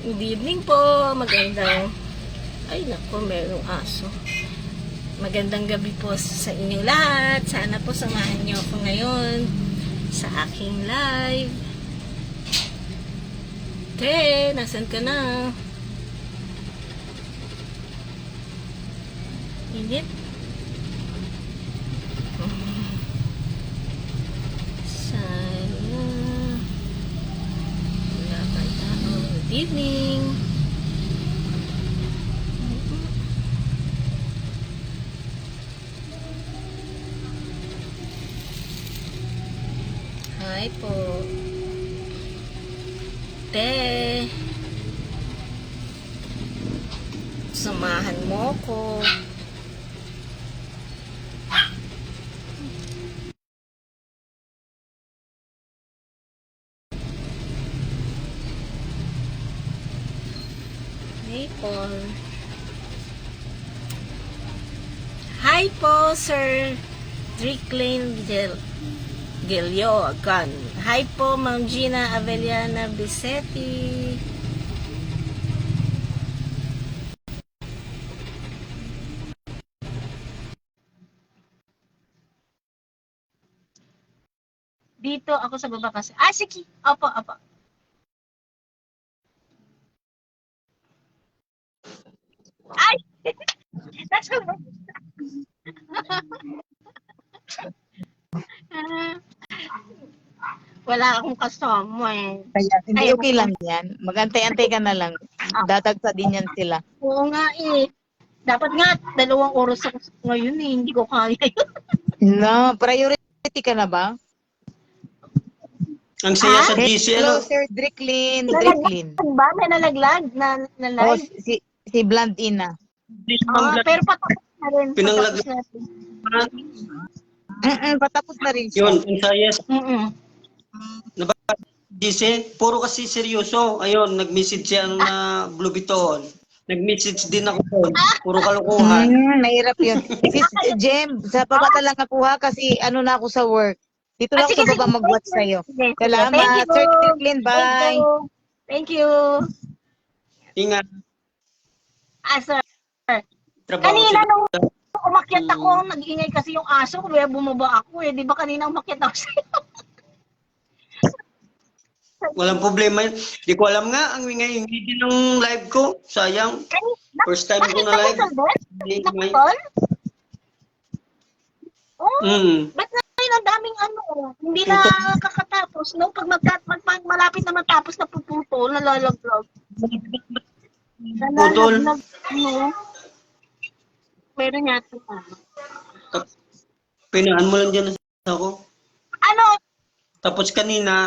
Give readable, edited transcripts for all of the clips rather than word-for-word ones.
Good evening po. Magandang... Ay, naku, merong aso. Magandang gabi po sa inyo lahat. Sana po samahan niyo ako ngayon sa aking live. Te, nasan ka na? Init? Sana... Wala pa tao. Good evening. Hi po. Te. Samahan mo ko. Hey Paul. Hi po, Sir Dricklin Gilio Agan. Hi po, Ma'am Gina Avellana Bisetti. Dito ako sa baba kasi. Ah, sige. Opo, opo. Ay! That's good. Wala akong kasama eh. Kaya hindi Ay, okay lang yan. Magantay-antay ka na lang. Dadagsa din yan sila. oo nga eh. Dapat nga, 2 oras ako ngayon eh. Hindi ko kaya yun. No, priority ka na ba? Ang saya sa GC, Hello, ano? Sir Dricklin. Dricklin. Nalaglag ba? May nalaglag na Oh, live? si Blandina. Pero patapos na rin. Pinanglag- Patapos na rin. Patapos na rin siya. Yun, ang saya sa GC. Puro kasi seryoso. Ayun, nag-message siya na Blue Biton. Nag-message din ako doon. Puro kalokohan. Mahirap yun. Sis Jem, sa baba na lang ako ha kasi ano na ako sa work. Dito lang ako sa baba mag-watch sa'yo. Salamat, Sir Dricklin. Bye. Thank you. Ingat. Sir. Trabaho Kanina siya. nung umakyat ako, nag-ingay kasi yung aso, kaya bumaba ako eh. Di ba kanina umakyat ako sa'yo? Walang problema yun. Di ko alam nga, ang ingay din ng live ko. Sayang. First time ko na live. Ingay. Nakapol? Oh, Mm. ba't na ngayon ang daming ano, hindi na kakatapos, no? Pag malapit na matapos na puputo, nalalaglag. Putol. Nalalaglag, ano? Meron yata pa. Pinaan mo lang dyan ako. Ano? Tapos kanina,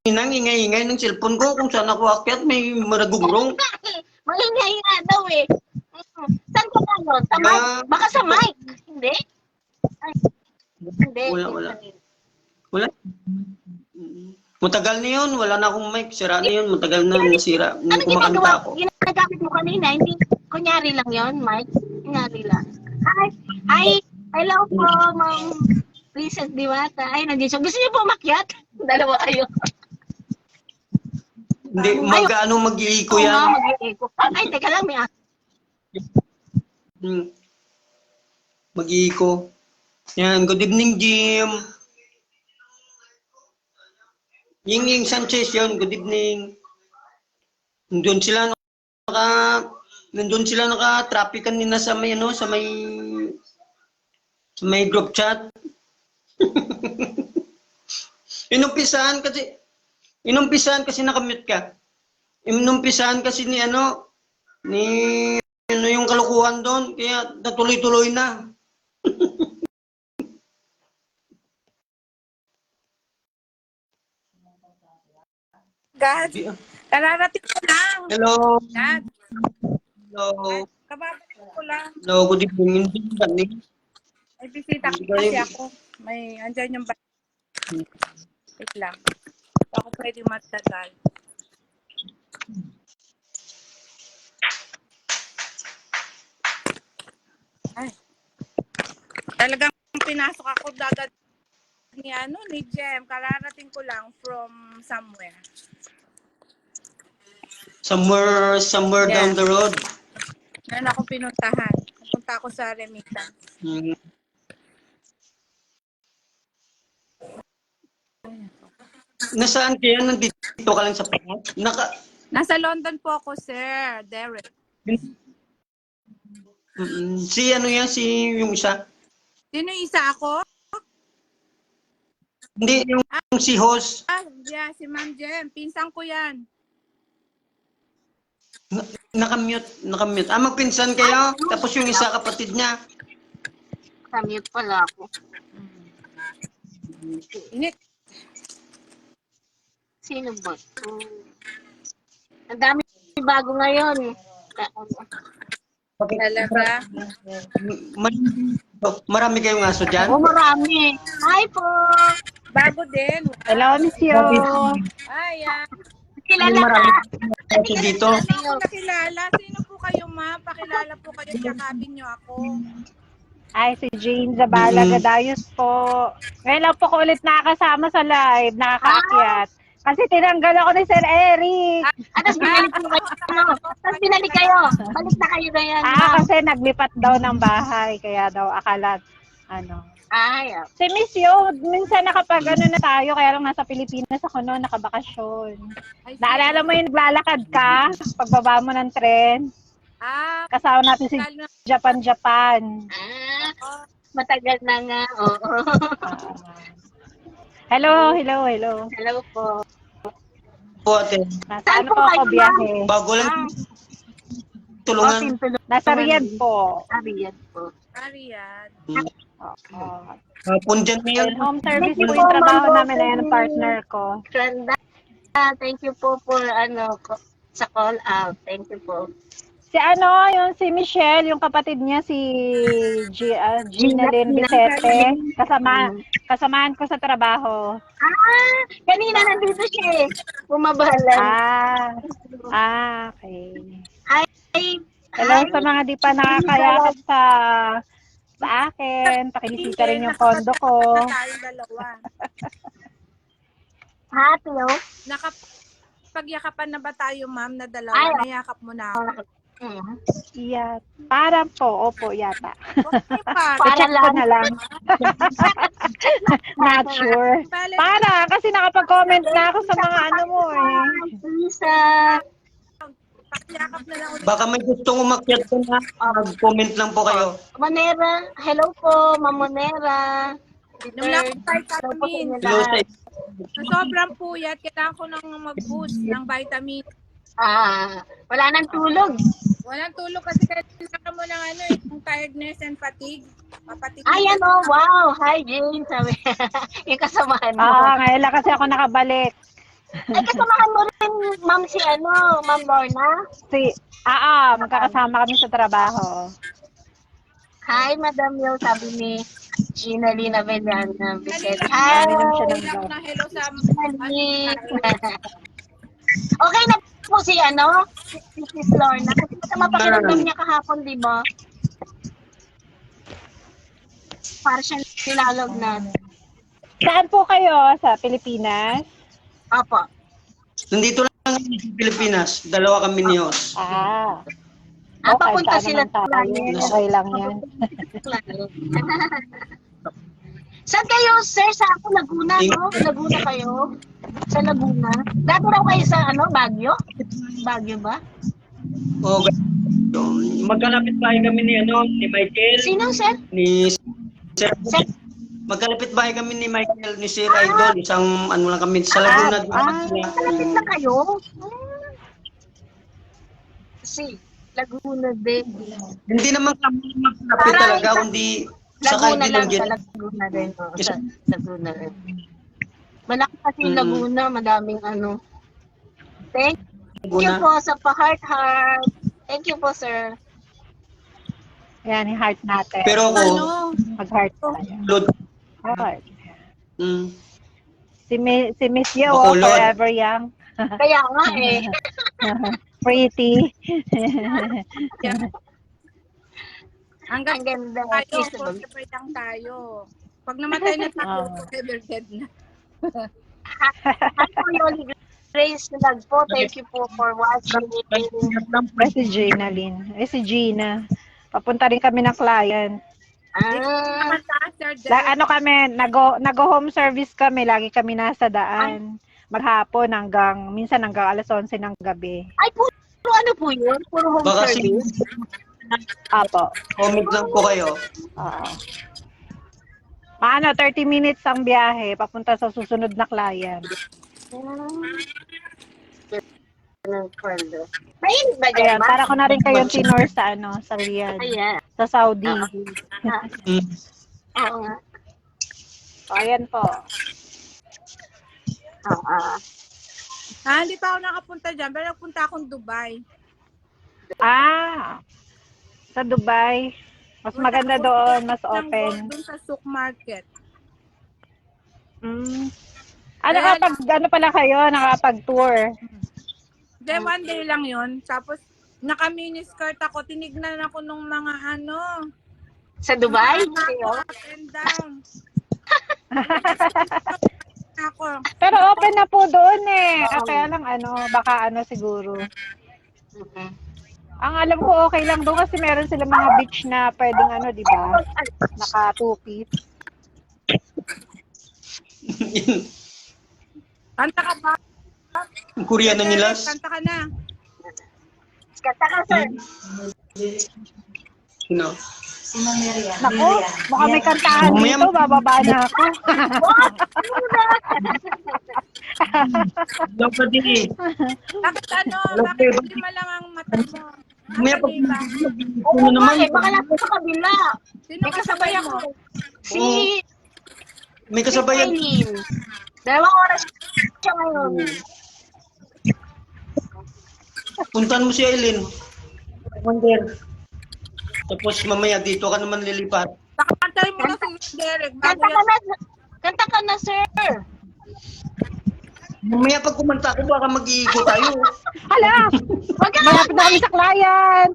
ang ingay-ingay ng cellphone ko kung saan ako akyat, may maragungrong. Maingay nga daw eh. Saan ka ba nun? Sa mic? Baka sa mic. Hindi? Ay, hindi. Wala. Matagal na yun, wala na akong mic, sira na yun, matagal na nasira. Ano Nung kumakanta ako. ginagamit mo kanina? Hindi, kunyari lang yon, Mike. Kunyari lang. Hi. Hello po, Ma'am Princess Diwata. Ay, nandiyan siya. Gusto niyo po umakyat? Dalawa kayo. Hindi, mag-iiko Oo yan. nga, mag-i-echo. Ay, teka lang, may aso. Mag-iiko. Yan, good evening, Jim. Ying Sanchez yun, good evening. Nandun sila naka-traffic kanina sa may ano, sa may group chat. Inumpisahan kasi nakamute ka. Inumpisahan kasi ni yung kalukuhan doon, kaya natuloy-tuloy na. God, kararating ko lang. Hello. God, Hello. kababalik ko lang. Hello, good evening. May bisita kasi ako. May, andyan yung wait lang. Ako pwede matagal. Ay. Talagang pinasok ako dagad ni Jem. Kararating ko lang from somewhere. Somewhere Yeah. down the road. Meron ako pinuntahan. Pupunta ako sa remittance. Mm. Nasaan kaya? Nandito ka lang sa Pinas? Nasa London po ako, Sir Derek. Si ano yan? Si yung isa? Sino yung isa ako? Hindi, yung si host. Yeah, si Ma'am Jem. Pinsan ko yan. Nakamute. Magpinsan kayo? Tapos yung isa kapatid niya. Kamute pala ako. Ini, Sino ba? Ang dami bago ngayon. talaga. Marami kayong aso dyan? Marami. Hi po. Bago din. Hello, Miss Yo. Ay, Kilala ka? Marami aso dito. Hindi ko nakilala. Sino po kayo, ma? Pakilala po kayo. Yakapin niyo ako. Ay, si Jane Zabala Gadayos po. Ngayon lang po ko ulit nakakasama sa live, nakakaakyat. Kasi tinanggal ako ni Sir Eric. Tapos binalik mo kayo. Tapos binalik kayo. Balik na kayo na yan. Kasi naglipat daw ng bahay, kaya daw akala, ano. Ay, Si Miss Yo, minsan nakapag ano na tayo, kaya lang nasa Pilipinas ako noon, nakabakasyon. Ay, Naalala mo yung naglalakad ka, pagbaba mo ng tren, kasama natin si lalo na- Japan. matagal na nga. Oo. Hello. Hello po. Po ate. Nasa ano po ako biyahe? Bago lang tulungan. Nasa Riyadh po. Ariyan po. Riyadh. Oo. Hapon dyan ngayon. Home service po yung trabaho namin, ayan ang partner ko. Ganda. Thank you po for sa call out. Thank you po. Si yung si Michelle, yung kapatid niya, si Gina Lynn Vicente, kasamahan ko sa trabaho. Kanina nandito siya eh. Bumabalan. Okay. Ay, Hello sa mga di pa nakakayakap sa akin. Pakinisita rin yung kondo ko. Tayong dalawa. happy no? Pagyakapan na ba tayo, ma'am, na dalawa? Ay, Nayakap mo na ako. Yeah. Parang po, opo, yata. Okay pa. I-check ko na lang. Not sure. Para, kasi nakapag-comment na ako sa mga ano mo eh. Lisa. Pagyakap na lang ulit. Baka may gustong umakyat ko na. Mag-comment lang po kayo. Monera. Hello po, Ma'am Monera. Nung lang vitamin. Hello sa Sa sobrang puyat, kailangan ko nang mag-boost ng vitamin. Wala nang tulog. Walang tulog kasi kailangan mo ng yung tiredness and fatigue. Papatigil. Ay, wow. Hi, Jane. Sabi, yung kasamahan mo. Ngayon lang kasi ako nakabalik. Ay, kasamahan mo rin, ma'am, Ma'am Lorna. Magkakasama kami sa trabaho. Hi, Madam Yo, sabi ni Gina Lina Vellana. Kanina, Hi, Kanina ko na hello sa okay na po si Sis Lorna. Kasi masama pakiramdam niya kahapon, di ba? Para siya nilalog na. Saan po kayo? Sa Pilipinas? Opo. Nandito lang sa Pilipinas. Dalawa kami ni Os. Papunta saan sila naman tayo? Okay lang yan. Saan kayo, sir? Sa Laguna, no? Laguna kayo? Sa Laguna? Dati raw kayo sa, Baguio? Baguio ba? O, magkalapit bahay kami ni Michael. Sino, sir? Ni Sir. Sir? Magkalapit bahay kami ni Michael, ni Sir Idol. Isang lang kami sa Laguna. Kalapit na kayo? Laguna din. Hindi naman kami magkalapit talaga, kundi sakay Laguna din lang ng jet. sa Laguna din. Sa Laguna rin. Malaki kasi yung Laguna, madaming Thank you po sa pa-heart. Thank you po, sir. Yan, yung heart natin. Pero ako, Mag-heart tayo. load. Heart. Mm. Si Miss Yo, Bacolod. forever young. Kaya nga eh. Pretty. Hanggang Ang ganda. tayo, forever lang tayo. Pag namatay na tayo, forever dead na. Happy Holy Praise the Lord po. Thank you po for watching. Ay, si Gina Lynn. Ay, si Gina. Papunta rin kami ng client. Ah, Sir Derek. Ano kami, nag-home service kami. Lagi kami nasa daan. Maghapon minsan hanggang alas 11 ng gabi. ay, puro ano po yun? Puro home Baka service? Apo. comment lang po kayo. Oo. 30 minutes ang biyahe papunta sa susunod na client. Mainit ba dyan, Ayan, ma? para ko na rin kayong tinor sa sa Riyadh, Ayan. sa Saudi. Mm. Oo nga. So, ayan po. Oo. Hindi pa ako nakapunta dyan, pero nagpunta akong Dubai. Sa Dubai. Mas maganda doon, mas open. Doon sa Souk Market. Ano pala kayo? Nakapag-tour. Then one day lang yun. Tapos, naka-miniskirt ako. Tinignan ako nung mga Sa Dubai? Up and down. Ako. Pero open na po doon eh. Kaya lang baka siguro. Ang alam ko okay lang doon kasi meron sila mga beach na pwedeng di ba? Naka 2-piece. Kanta ka ba? Ang Koreano nila. Kanta ka na. Kanta ka, sir. Sino? Naku, baka may kantahan dito, bababa na ako. Lang pa din eh. Bakit bakit hindi malang ang mata mo? May pag Oo naman. nga, baka nasa sa kabila. Sino May kasabay ako. Si May kasabayan. Eileen. 2 oras siya ngayon. Puntahan mo si Eileen. Wonder. Tapos mamaya dito ka naman lilipat. Kakantay mo na si Derek. Bago Kanta ka na, kanta ka na, sir. Mamaya pag kumanta ko baka mag-iigo tayo. Hala! Wag ka Malapit na kami sa client!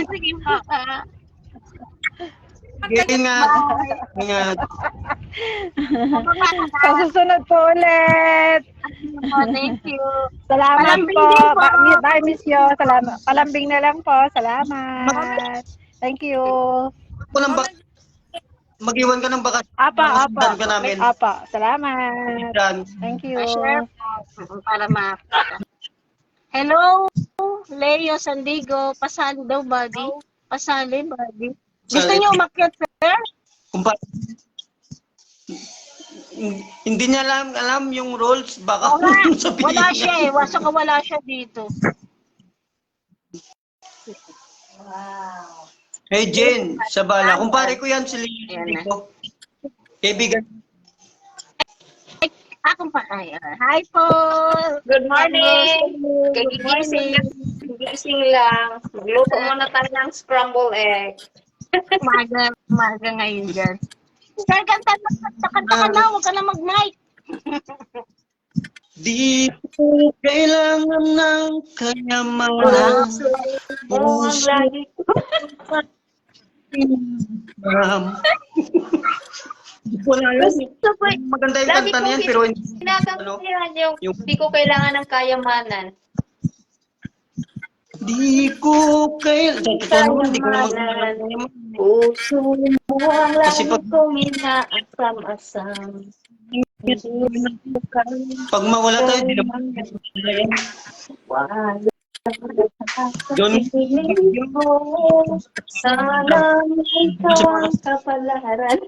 Sige po. Ganyan nga. Ganyan. Sa susunod po ulit! Thank you. Salamat Palambing po. din po. Bye, miss you. Salamat. Palambing na lang po. Salamat. Thank you. Ako lang mag-iwan ka ng bakas. Apa. Ka namin. Apa. Salamat. Yan. Thank you. Share po. Para makita. Hello, Leo Sandigo. Pasali daw, buddy. Pasali, buddy. Gusto niyo umakyat, sir? Hindi niya alam yung rules. Baka sabihin Wala niya. siya eh. Wala siya dito. Hey Jen, sa bala. Kumpare ko yan si Lili ko. Kaibigan. Akong pa. Hi po. Good morning. Good morning. Gising lang. Magluto muna tayo ng scrambled egg. Umaga ngayon dyan. Sir, kanta ka na. Huwag ka na mag-mic. Di ko kailangan ng kayamanan. Ang lagi ko. Hindi ko na yun. Maganda yung Lagi kanta ko niyan, pero hindi. Kinakampihan yung hindi ko kailangan ng kayamanan. Di ko kailangan. Hindi ko na mag-kayamanan. Puso mo ang Kasi lagi kong inaasam-asam. Pag mawala tayo, di naman. Wala. Doon. Sana ikaw ang kapalaran.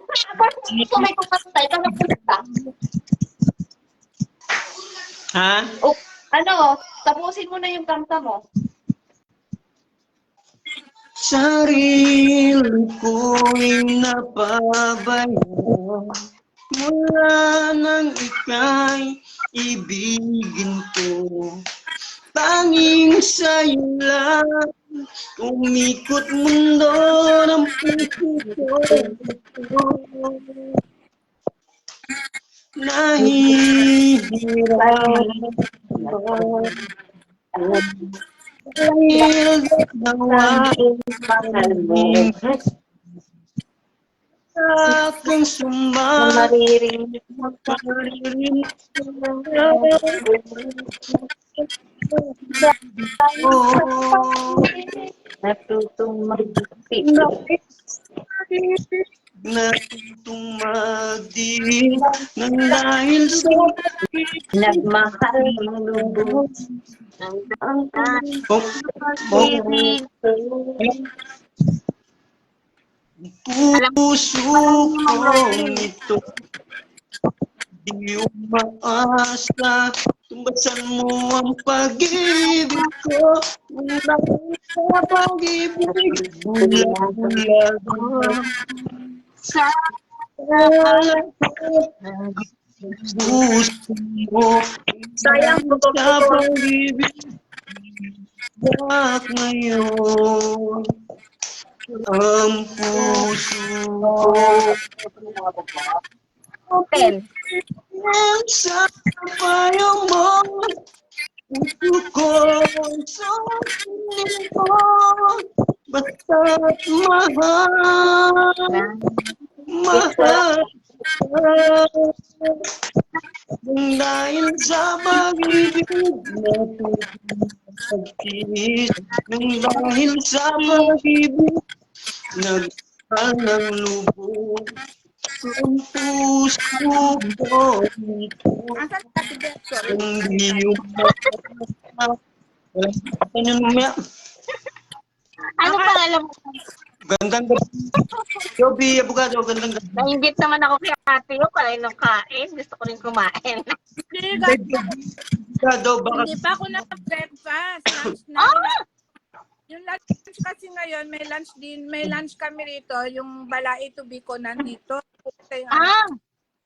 Ito may kumatay. Ito napunta. Ha? Oh, tapusin mo na yung kanta mo. Sarili ko'y napabayaan. Mula nang ika'y ibigin ko. Tanging sa'yo lang umikot mundo ng puso ko. Nahihirap dahil ginawa Mahal mo. kang Na maririnig mo pa maririnig sa ko. natutong magpipit. Natutong magdilim nang dahil sa Nagmahal ng lubos ng oh, pag-ibig ko. puso ko ito. Di umaasa, tumbasan mo ang pag-ibig ko. Ulang sa pag-ibig, bulag-bulag Sa puso mo. sayang po Sa pag-ibig, bak ngayon. Ang puso ko. open. Sa payo mo, puso ko sa piling ko. Basta't mahal, mahal ka. Dahil sa pag-ibig na pagtiis, dahil sa pag-ibig nagmahal ng lubos. Ang puso ko Asan ka si Bector? hindi yung ano mamaya? Ano pangalan mo? Gandang gabi. Joby, abogado, gandang gabi. Nainggit naman ako kay ate ko. Kain ng kain. Gusto ko rin kumain. Abogado, baka Hindi pa ako na-breakfast. Lunch na. Yung lunch kasi ngayon, may lunch kami rito. Yung balai to be ko nandito. Kaya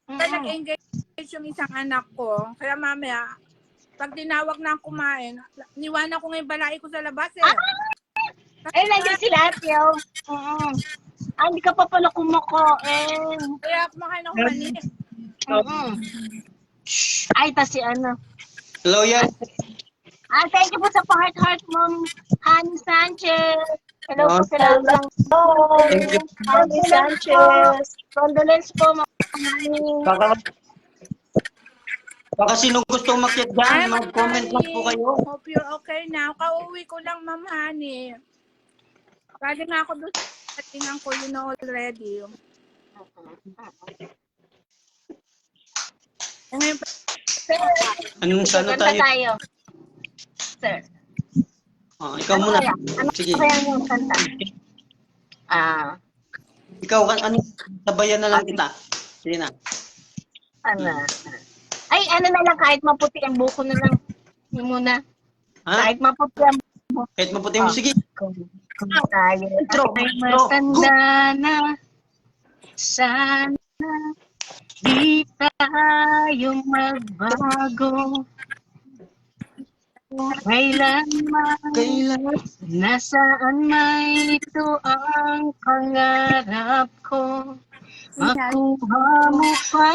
nag-engage yung isang anak ko. Kaya mamaya, pag tinawag na ako kumain, niwanan ko ngayon balai ko sa labas eh. Eh, nandiyan sila ate. Hindi ka pa pala kumakain. Kaya kumakain ako mani. Ay, tas si ano. hello yan. Thank you po sa heart Ma'am Hani Sanchez. Hello po sa lahat. Thank you. Hani Sanchez. Condolence po, Ma'am Hani. Baka sino gusto umakyat dyan, Ay, mag-comment lang po kayo. Hope you're okay now. Kauwi ko lang, Ma'am Hani. Galing nga ako doon sa tingnan ko, you know already. Ngayon pa, Anong sana Kanta tayo? tayo. Sir. Ikaw muna. Ano Sige. kaya yung kanta? Ikaw, ano, sabayan na lang kita. Sige na. Ano? Ay, ano na lang, kahit maputi ang buko na lang. Yung muna. Ha? Kahit maputi ang buko. Kahit maputi mo, sige. Kung tayo ay matanda na, sana di tayo magbago. Kailanman, nasaan may ito ang pangarap ko. Makuha mo pa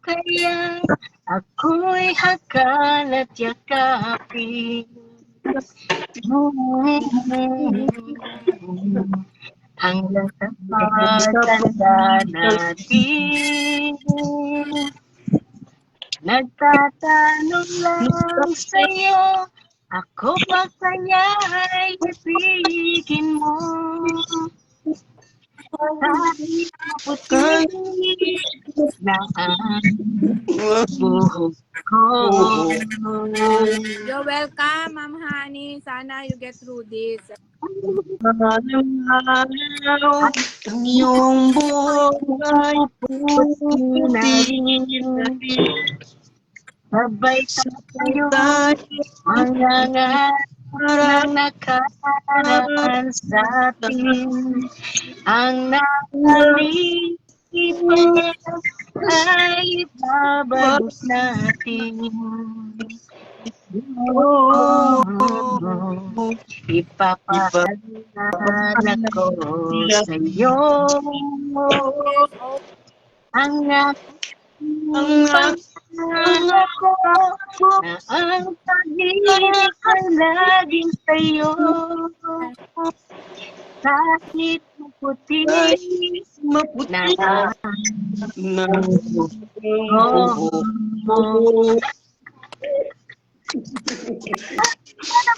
kaya ako'y hakal at yakapin. Hanggang sa pagtanda natin, nagtatanong lang sa'yo, ako pa kaya'y ibigin mo. Kahit maputi na ang buhok ko. you're welcome, Ma'am Hani. Sana you get through this. Araw-araw, ang iyong buhay puti. Sabay tayo, mga ngarang nakaraan sa atin. Ang nakalipas ay babalik natin. Ipapaalala ko sa'yo ang pangalan ko na ang pag-ibig ay laging sa'yo. Kahit maputi maputi Na na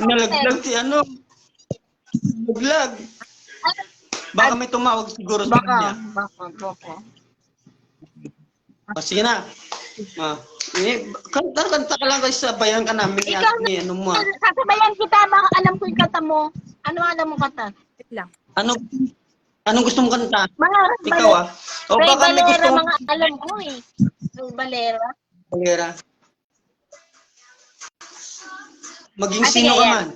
nalaglag si ano. Nalaglag. Baka may tumawag siguro sa kanya. Baka. Sige na. Kanta ka lang kasi sabayan ka namin. Ikaw Ni ano mo. Sasabayan kita, baka alam ko yung kanta mo. Ano alam mo kanta? Wait lang. Anong gusto mong kanta? Mga Ikaw O Ray baka may gusto Valera, mong mga alam ko eh. Ray Valera. Valera. Maging Ah, sino sige, ka yan. man.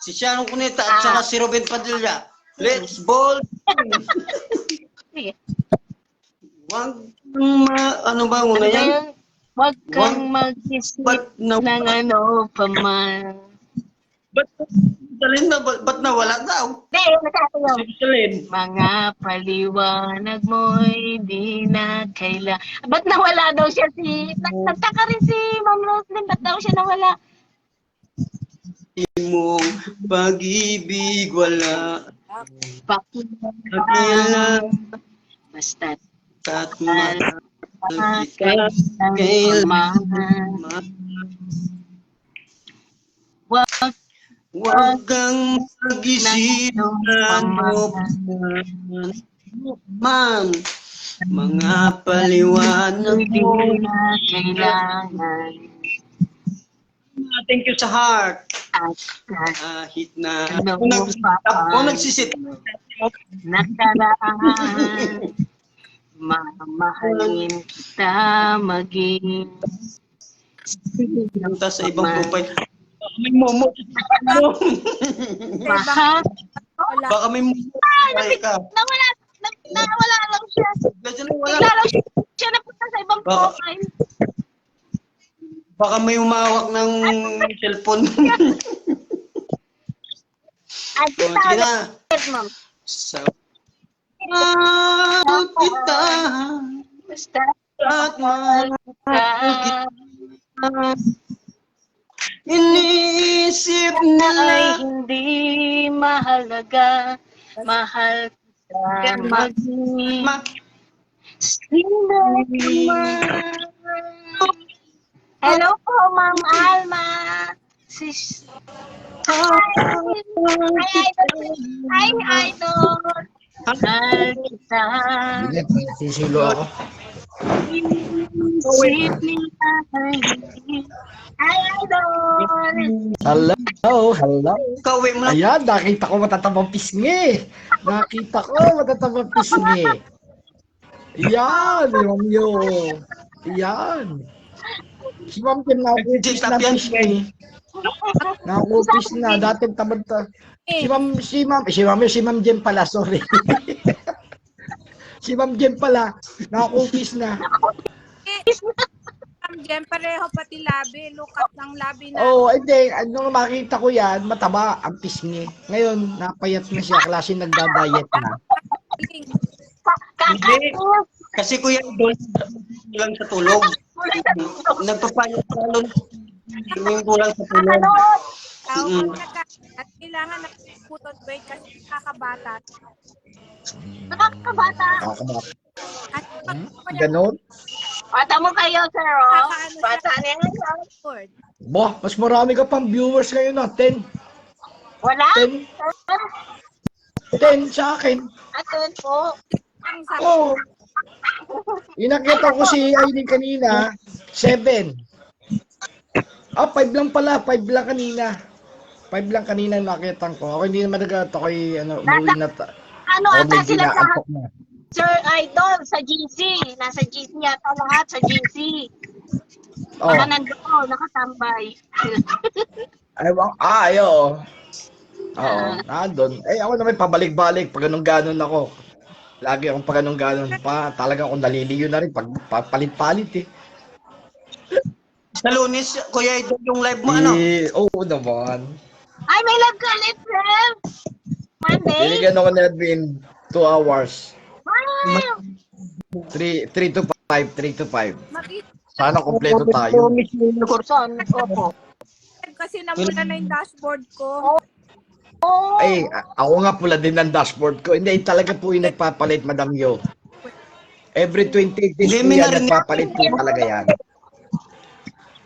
Si Sharon Cuneta at saka si Ruben Padilla. Let's ball. Sige. Ano ba muna yan? Huwag kang mag-isip Ba't ng ano pa man. ba't nawala daw? Hindi, nagkatayo. Si Salin. Mga paliwanag mo'y di na kaila. Ba't nawala daw siya nagtaka rin si Ma'am Roslyn, ba't daw siya nawala? Imong pag-ibig wala. Pakilang. Basta't At Huwag kang mag-isip man. Mga paliwanag di mo. na kailangan. Thank you sa heart. At Kahit na Ano ako nagsisit. nakaraan, mamahalin kita maging Punta sa ibang profile. Baka may momo. mahal. Wala. Baka may momo. Ay ka. Nawala lang siya. Kasi wala. Bigla lang siya napunta sa ibang Baka- profile. Baka may umawak ng cellphone. At Sige na. ma'am. Sa kita Basta at mahal ka iniisip ay na hindi mahalaga. Mahal ka maging sino man. Hello po, Ma'am Alma. Sis. Hi, Idol. Mahal kita. Sisilo ako. Sweet nila. Hi, Idol. Hello. kauwi mo lang. Ayan, nakita ko matatabang pisngi. Ayan, Ma'am Yo. Ayan. Si Ma'am Jem nakupis na pisngi. Nakupis na. Dati tamad ta. Si Ma'am Jem pala, sorry. Si Ma'am Jem pala, nakupis na. Ma'am Jem, pareho pati labi. Lukat ng labi na. Oo, hindi. Nung makita ko yan, mataba ang pisngi. Ngayon, napayat na siya. Klase nagda-diet na. Hindi. Kasi kuya idol lang sa tulog. Nagpapayat lalo yung kulang sa tulog. Tao at kailangan na putod weight kasi kakabata. Nakakabata. At Ganon? Bata mo kayo, sir. Oh. Bata niya nga. pag-record. Bah, mas marami ka pang viewers ngayon na. 10. Wala? 10. 10 sa akin. Atin po. Ang sabi Oo. Inakita ko si Aileen kanina, 7. 5 lang pala. 5 lang kanina. 5 lang kanina nakita ko. Ako hindi naman nag-ato ko umuwi na. Ano ata sila lahat? Antok na. Sir Idol, sa GC. Nasa GC yata lahat sa GC. Oh. Baka nandoon, nakatambay. Ayo. Oo, doon. Ako naman pabalik-balik pag ganun-ganon ako. Lagi akong pag ganun-ganon pa. Talaga akong naliliyo na rin pag palit-palit eh. Sa Lunes, kuya idol yung live mo ano? Oo naman. Ay, may live ka ulit, sir. Monday. Binigyan ako na in 2 hours. Wow. 3 to 5, 3 to 5. makita Sana kompleto tayo. Saan? Opo. kasi namula na yung dashboard ko. Ay, ako nga pula din ng dashboard ko. Hindi, talaga po yung nagpapalit, Madam Yo. Every 28 days Hindi, po may yan, narinig- nagpapalit po talaga yan.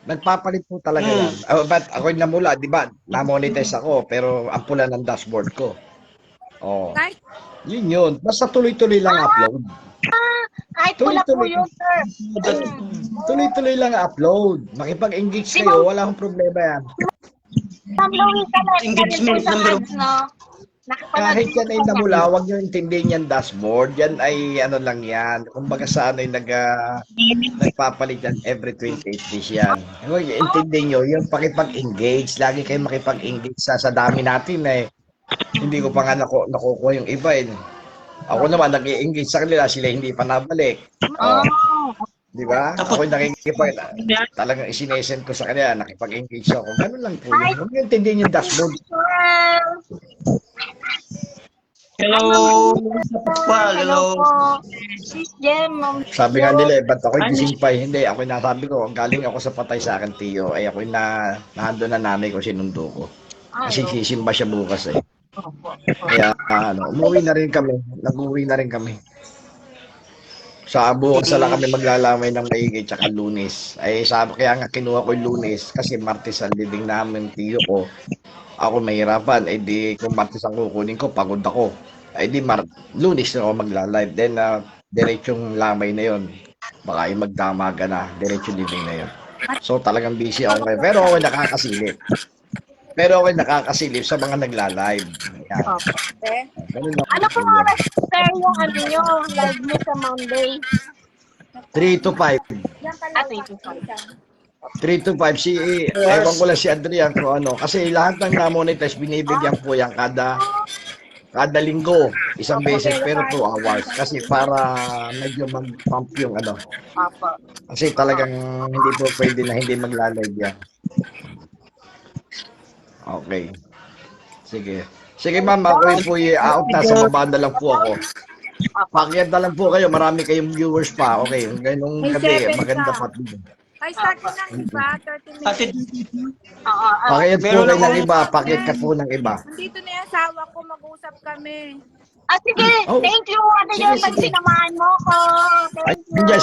Nagpapalit po talaga yan. But ako yung namula, di ba? Na-monetize ako, pero ang pula ng dashboard ko. Oh, Kahit yun. Basta tuloy-tuloy lang upload. Kahit pula po Tuloy-tuloy. yun, sir. Tuloy-tuloy lang upload. Makipag-engage kayo, wala akong problema yan. Ma'am Louisa, Engagement number ads, no? Kahit yan ay namula, huwag nyo intindihin yan dashboard. Yan ay ano lang yan. Kumbaga sa ano yung nagpapalit yan every 28 days yan. Huwag nyo intindihin nyo, yung pakipag-engage. Lagi kayo makipag-engage sa dami natin eh. Hindi ko pa nga nakukuha yung iba eh. Ako naman nag-i-engage sa kanila, sila hindi pa nabalik. Oh. Di ba? Ako yung talagang isinesend ko sa kanila, nakipag-engage ako. Ganun lang po yun. Huwag nyo intindihin yung dashboard. Hello. Hello. Sis Jem, Ma'am. Sabi nga nila, ba't ako'y gising pa? Hindi, ako'y nasabi ko, galing ako sa patay sa akin, Tiyo. Ay ako'y nahando na nanay ko, sinundo ko. Kasi sisimba siya bukas eh. Kaya umuwi na rin kami. Nag-uwi na rin kami. Sa bukas na lang kami maglalamay ng maigi tsaka Lunes. Ay sabi, kaya nga kinuha ko yung Lunes kasi Martes ang living namin, Tiyo ko. Ako mahirapan, eh di kung Martes ang kukunin ko, pagod ako. Eh di Lunes na ako magla-live. Then diretsong lamay na yon. Baka yung magdamaga na, diretsong living na yon. So talagang busy ako ngayon. Pero ako nakakasilip. Sa mga nagla-live. Yan. okay. Ganun lang. Ano po oras, sir, yung ano nyo, live nyo sa Monday? 3 to 5. 3 to 5 si ewan ko lang si Adrian kung ano kasi lahat ng na-monetize binibigyan po yan kada linggo isang beses pero 2 hours kasi para medyo mag-pump yung ano kasi talagang hindi po pwede na hindi magla-live yan. Okay. Sige ma'am, ako yung po out na sa baba na lang po ako. Pakyat na lang po kayo, marami kayong viewers pa. Okay, ngayong gabi, maganda pa din. Ay, start ko ng iba, 30 Ate, minutes. Pakyat po Meron kayo ng ako- iba, pakyat ka po ng iba. Nandito na yung asawa ko, mag-usap kami. Sige, Oh. thank you, Ate Sige, Jem, sige. pag sinamahan mo ko. Ay, Thank you. andyan,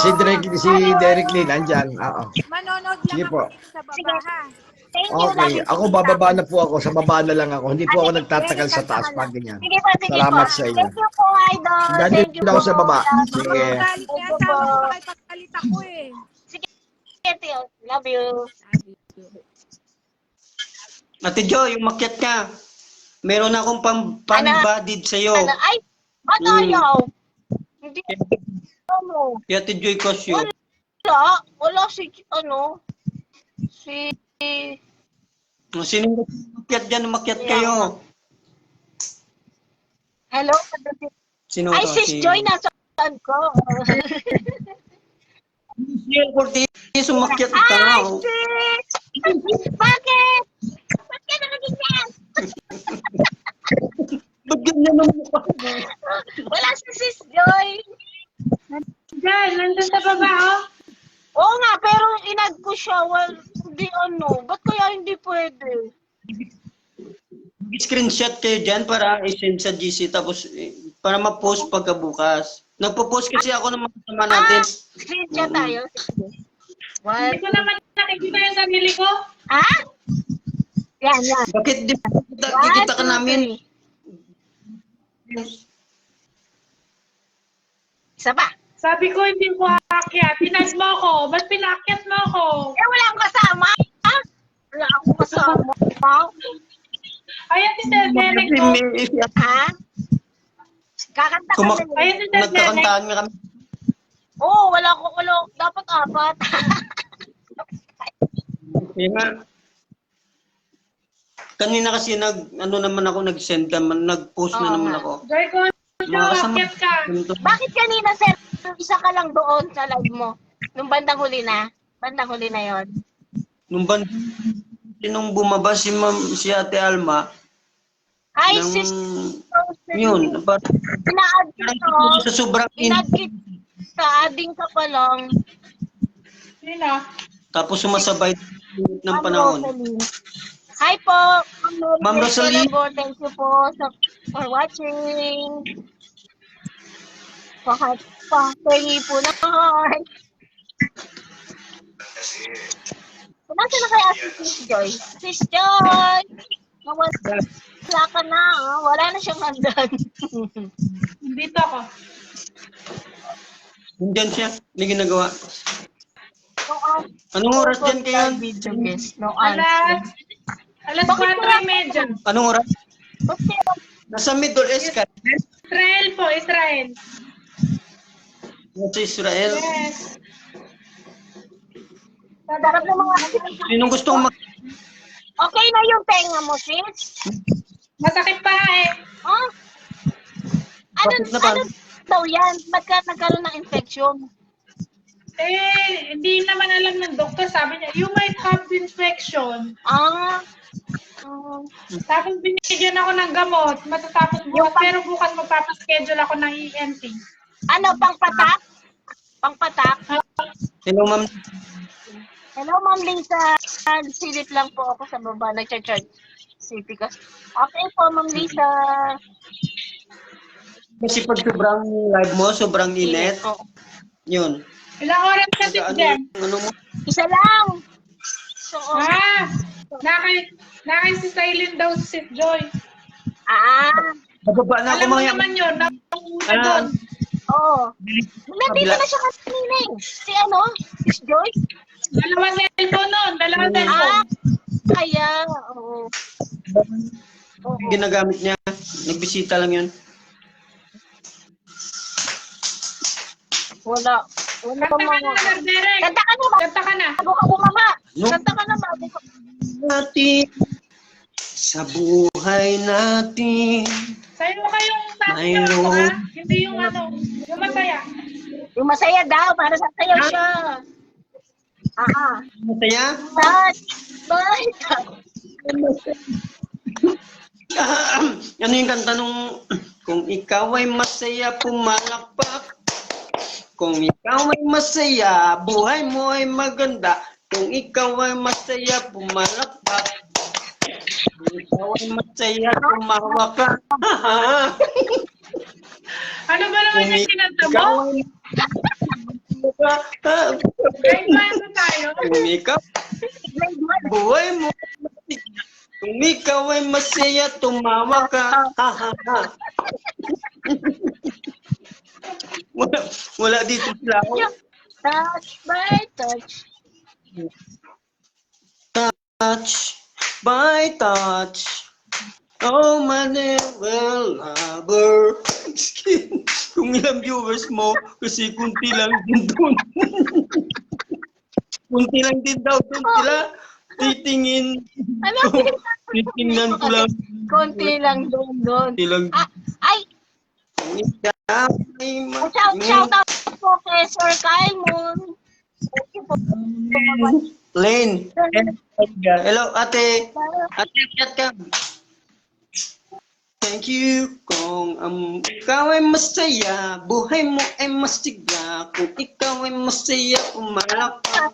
si Derek Lin, andyan. Oo. Manonood lang Sige ako po. dito sa baba, Sige. ha? Thank you. Okay, lagi ako po bababa na po ako, sa baba na lang ako. Hindi po ako nagtatagal sa taas pag ganyan. Sige po, sige Salamat po. sa inyo. Thank you po, Idol. Ganyan Thank you din ako po. sa baba. Sige. Galit na yung asawa ko, kaya pagkalit ako eh. Sige, love you. Ate Jo, yung makyat ka. Meron akong pambadid sa'yo. Ay, ba't ayaw? Hindi. Ano? Kaya Ate Joy Cosio. Wala si, si, Sino makyat dyan? Makyat kayo. hello? Sino Ay, to? sis Joy, nasaan ko? Si Cortez, umakyat ka Ay, nga. sis! Bakit? Ba't ka nakaganyan? Ba't ganyan naman pa? Wala si sis Joy. Diyan, nandun sa baba, oh. Oo nga, pero inad ko siya. Hindi Ba't kaya hindi pwede? Screenshot kayo dyan para i-send sa GC tapos para ma-post pagkabukas. Nagpo-post kasi ako ng mga kasama natin. Screenshot tayo. Hindi ko naman nakikita yung sarili ko. Ha? Yan. Bakit di kita ka namin? Isa pa. Sabi ko, hindi ko aakyat. Pinas mo ako. Ba't pinakyat mo ako? Wala akong kasama. Ha? Wala akong kasama. Ayan si Sir Derek ko. Ha? Kakanta ka na. Ayan si Sir Derek. Nagkakantaan nga kami. Oo, wala. Dapat 4. Kaya nga, kanina kasi nag-send naman, nag-post na naman ako. Joy ko, Mga kasama. aakyat ka. Bakit kanina, sir, isa ka lang doon sa live mo? Nung bandang huli na? Bandang huli na yon. Nung bumaba si Ate Alma, Ay, nang, sis. yun, Pina-add kita. sa sobrang Pina-add kita. Adding ka pa lang. Sino? tapos sumasabay ng panahon. Rosalie. Hi po, Ma'am Rosalie. Thank you po for watching. Pahingi po ng heart. Nasaan na kaya si Sis Joy? Sis Joy! Nawala ka na. Oh. Wala na siyang hanggan. Dito ako. Nandyan siya. Hindi ginagawa. Anong oras dyan kayo? No answer. Alas 4:30. Anong oras? Nasa Middle East ka. Israel po, Israel. Nasa Israel. Yes. Dapat na mga Sinong gustong okay na yung tenga mo, sis? Masakit pa eh. Huh? Ano Bakit na ba? daw yan? Ba't ka nagkaroon ng infection? Hindi naman alam ng doktor. Sabi niya, you might have infection. Tapos binigyan ako ng gamot. Matatapos bukas. Pero bukas magpapaschedule ako ng ENT. Ano, pangpatak? Pangpatak? Hello, ma'am. Hello, Ma'am Lisa. Silip lang po ako sa baba. Nag-charge city ka. Okay po, Ma'am Lisa. Kasi pag sobrang live mo, sobrang init. Oh. Yun. Ilang oras na si Jem? Ano mo? Isa lang. So, Nakay si Silent daw si Joy. Bababa na ako Alam mo mga naman yun. Nakuuna doon. Oo. Nandito na siya kanina eh. Si ano? Si Joyce? Dalawang cellphone nun. Dalawang cellphone. Kaya, oo. Ginagamit niya. Nagbisita lang yun. Wala. Wala Kanta pa ka mga. na, Derek. Kanta ka na ba? Kanta ka na. Bago ka bumama. No. Kanta ka na bago ka. Natin sa buhay natin. Sa'yo kayong sasayaw Mayroon. ha? Hindi yung ano. Yung masaya. Yung masaya daw, para sa sayaw siya. Masaya? But, Ano yung kanta nung kung ikaw ay masaya, pumalakpak. Kung ikaw ay masaya, buhay mo ay maganda. Kung ikaw ay masaya, pumalakpak. Kung ikaw ay masaya, tumawa ka. Ano ba naman Kung yung kinanta mo? ikaw ay Grade 1 na tayo. Kung ikaw, buhay mo. Kung ikaw ay masaya, tumawa ka. Wala dito sila. touch by touch. Touch by touch. Oh, my little lover. Kung ilang viewers mo, kasi kunti lang din doon. Kunti lang din daw doon sila. Titingin. Titingnan ko lang. Konti lang doon. Kunti lang. Ay, shout out po kay Sir Kyle Moon. Thank you po. Lane. Hello, ate. Ate, chat ka. Thank you. Kung ikaw ay masaya, buhay mo ay masigla. Kung ikaw ay masaya, umalak ka.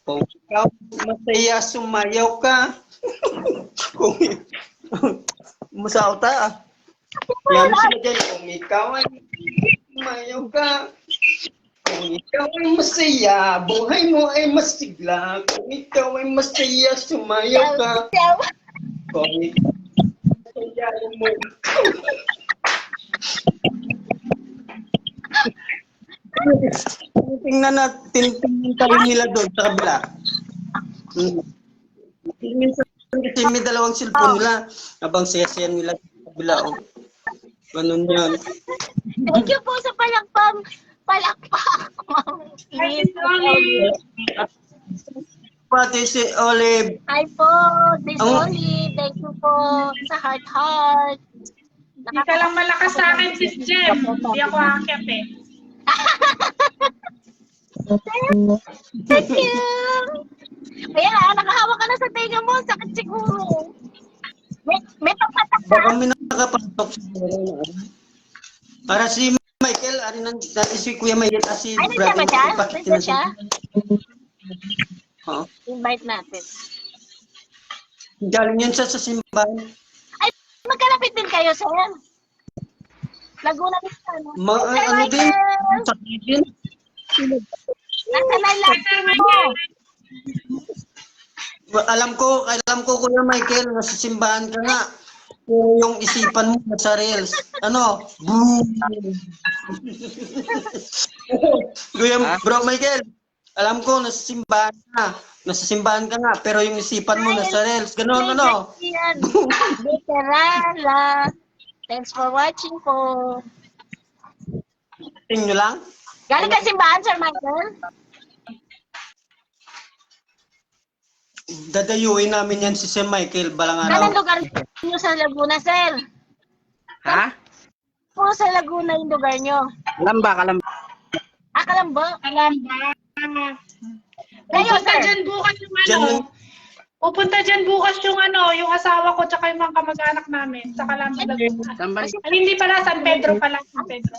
Kung ikaw ay masaya, sumayaw ka. Kung musaw ta. Yan sila dyan. Kung ikaw ay sumayaw ka. Kung ikaw ay masaya, buhay mo ay masigla. Kung ikaw ay masaya, sumayaw ka. Kung ikaw ay masaya mo. Tingnan natin, tingnan tayo nila doon sa kabila. Minsan kasi may dalawang cellphone nila. Habang saya-saya nila sa kabila. Oh. Ganun yan. Thank you po sa palakpak. Ay, sorry. Pati si Olive. Hi po, Miss Oli. Thank you po sa heart. Hindi ka lang malakas sa akin, Sis Jem. Hindi ako aakyat eh. Thank you. Kaya nakahawak ka na sa tenga mo. Sakit siguro. May pagpatak ka. Baka may nakapasok sa para si Michael, si Kuya Michael, si Ay, nandiyan ba siya? Nandiyan siya? Oo. Invite natin. Galing yan sa simbahan. Ay, magkalapit din kayo, sir. Laguna din sa ano. Sir Ano din? Michael! Sa din? Nasa lalaki mo. Alam ko Kuya Michael, nasa simbahan ka nga. Pero yung isipan mo nasa reels. Ano? Boom! Kuya Bro Michael, alam ko nasa simbahan ka. Nasa simbahan ka nga, pero yung isipan mo nasa reels. Ganon, ano? Yan. Literala. Thanks for watching po. Tingin nyo lang? Galing ka simbahan, Sir Michael? Dadayuin namin yan si Sir Michael balang Anong araw. lugar niyo sa Laguna, sir? Ha? Po sa Laguna yung lugar niyo. Kalamba. Kalambo? Kayo, Pupunta sir? dyan bukas yung Diyan ano. lang. Pupunta dyan bukas yung ano, yung asawa ko tsaka yung mga kamag-anak namin sa Calamba, Laguna. Sambal. Ay, hindi pala, San Pedro pala, San Pedro.